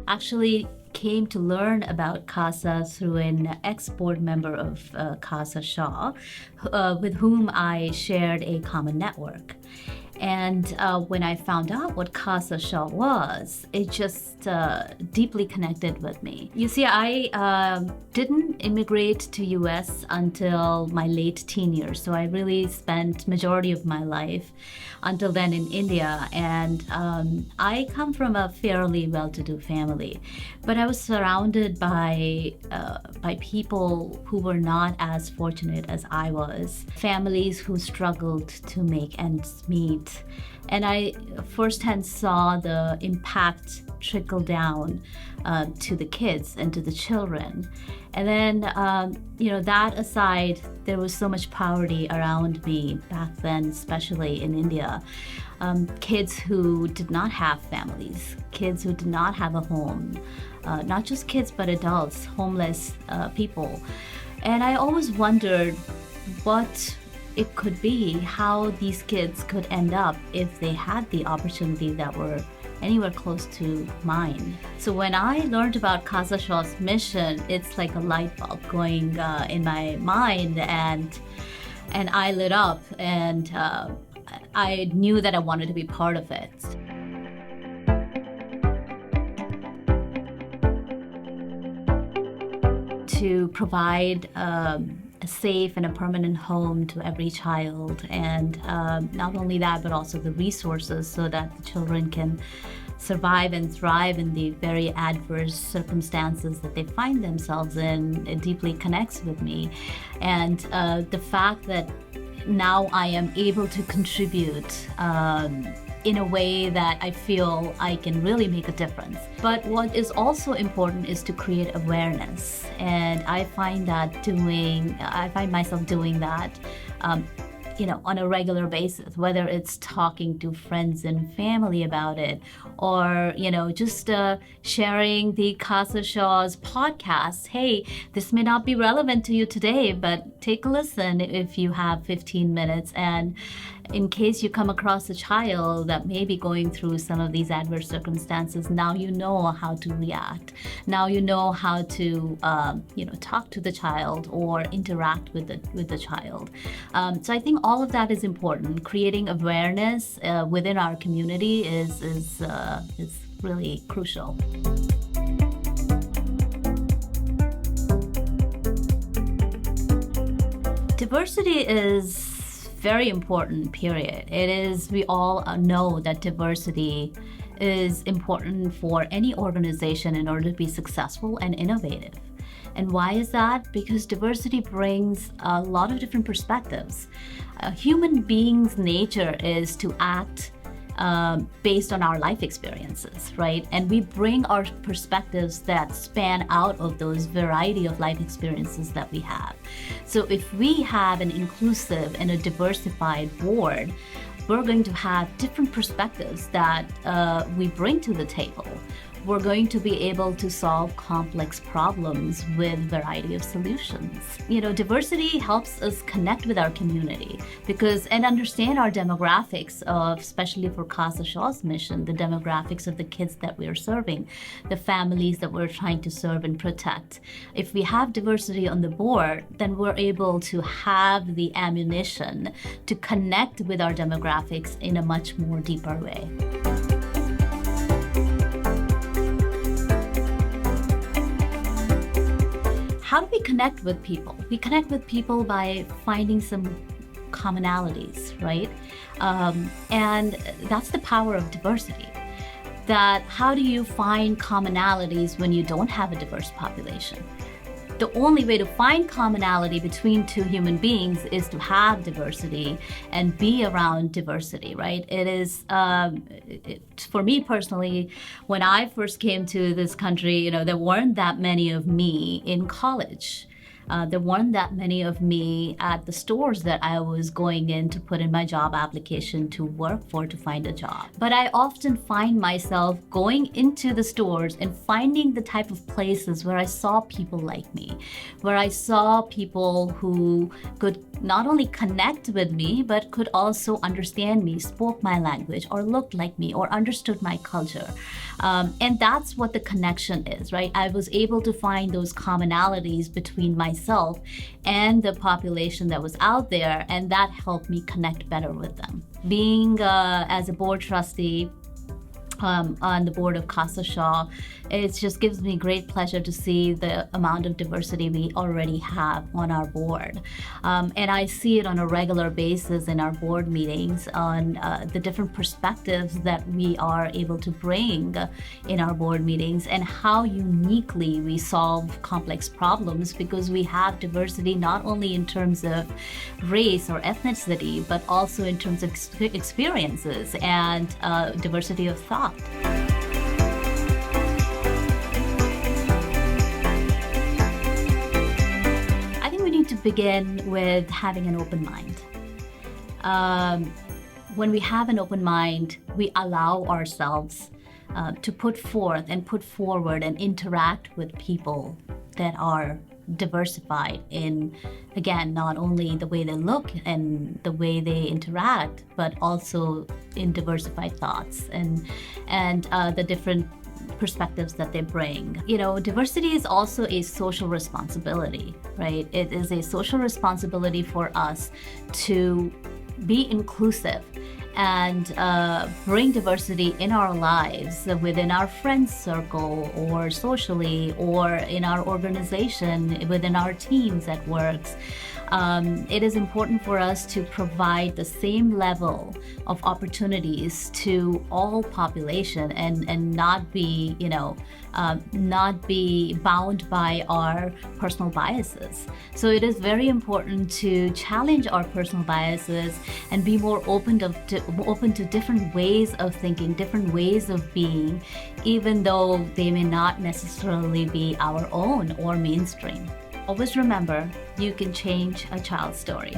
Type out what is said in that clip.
Actually came to learn about CASA through an ex-board member of CASA SHaW, with whom I shared a common network. And when I found out what CASA SHaW was, it just deeply connected with me. You see, I didn't immigrate to US until my late teen years, so I really spent majority of my life until then in India. And I come from a fairly well-to-do family, but I was surrounded by people who were not as fortunate as I was, families who struggled to make ends meet. And I firsthand saw the impact trickle down to the kids and to the children. And then, that aside, there was so much poverty around me back then, especially in India. Kids who did not have families, kids who did not have a home, not just kids, but adults, homeless people. And I always wondered what it could be, how these kids could end up if they had the opportunity that were anywhere close to mine. So when I learned about CASA SHaw's mission, it's like a light bulb going in my mind, and I lit up, and I knew that I wanted to be part of it. To provide a safe and a permanent home to every child, and not only that, but also the resources so that the children can survive and thrive in the very adverse circumstances that they find themselves in. It deeply connects with me. And the fact that now I am able to contribute in a way that I feel I can really make a difference. But what is also important is to create awareness. And I find myself doing that on a regular basis, whether it's talking to friends and family about it, or just sharing the CASA SHaw's podcast. Hey, this may not be relevant to you today, but take a listen if you have 15 minutes. And in case you come across a child that may be going through some of these adverse circumstances, now you know how to react. Now you know how to talk to the child or interact with the child. So I think all of that is important. Creating awareness within our community is really crucial. Diversity is very important, period. We all know that diversity is important for any organization in order to be successful and innovative. And why is that? Because diversity brings a lot of different perspectives. A human being's nature is to act based on our life experiences, right? And we bring our perspectives that span out of those variety of life experiences that we have. So if we have an inclusive and a diversified board, we're going to have different perspectives that we bring to the table. We're going to be able to solve complex problems with a variety of solutions. Diversity helps us connect with our community and understand our demographics especially for CASA SHaw's mission, the demographics of the kids that we are serving, the families that we're trying to serve and protect. If we have diversity on the board, then we're able to have the ammunition to connect with our demographics in a much more deeper way. How do we connect with people? We connect with people by finding some commonalities, right? And that's the power of diversity. That how do you find commonalities when you don't have a diverse population? The only way to find commonality between two human beings is to have diversity and be around diversity, right? It is, for me personally, when I first came to this country, there weren't that many of me in college. There weren't that many of me at the stores that I was going in to put in my job application to work for to find a job. But I often find myself going into the stores and finding the type of places where I saw people like me, where I saw people who could not only connect with me, but could also understand me, spoke my language, or looked like me, or understood my culture. And that's what the connection is, right? I was able to find those commonalities between myself and the population that was out there, and that helped me connect better with them. Being as a board trustee, on the board of CASA SHaW, it just gives me great pleasure to see the amount of diversity we already have on our board. And I see it on a regular basis in our board meetings on the different perspectives that we are able to bring in our board meetings, and how uniquely we solve complex problems, because we have diversity not only in terms of race or ethnicity, but also in terms of experiences and diversity of thought. I think we need to begin with having an open mind. When we have an open mind, we allow ourselves to put forth and put forward and interact with people that are diversified in, again, not only the way they look and the way they interact, but also in diversified thoughts and the different perspectives that they bring. You know, diversity is also a social responsibility, right? It is a social responsibility for us to be inclusive and bring diversity in our lives, within our friends circle, or socially, or in our organization, within our teams at works. It is important for us to provide the same level of opportunities to all population, and not be, not be bound by our personal biases. So it is very important to challenge our personal biases and be more open to different ways of thinking, different ways of being, even though they may not necessarily be our own or mainstream. Always remember, you can change a child's story.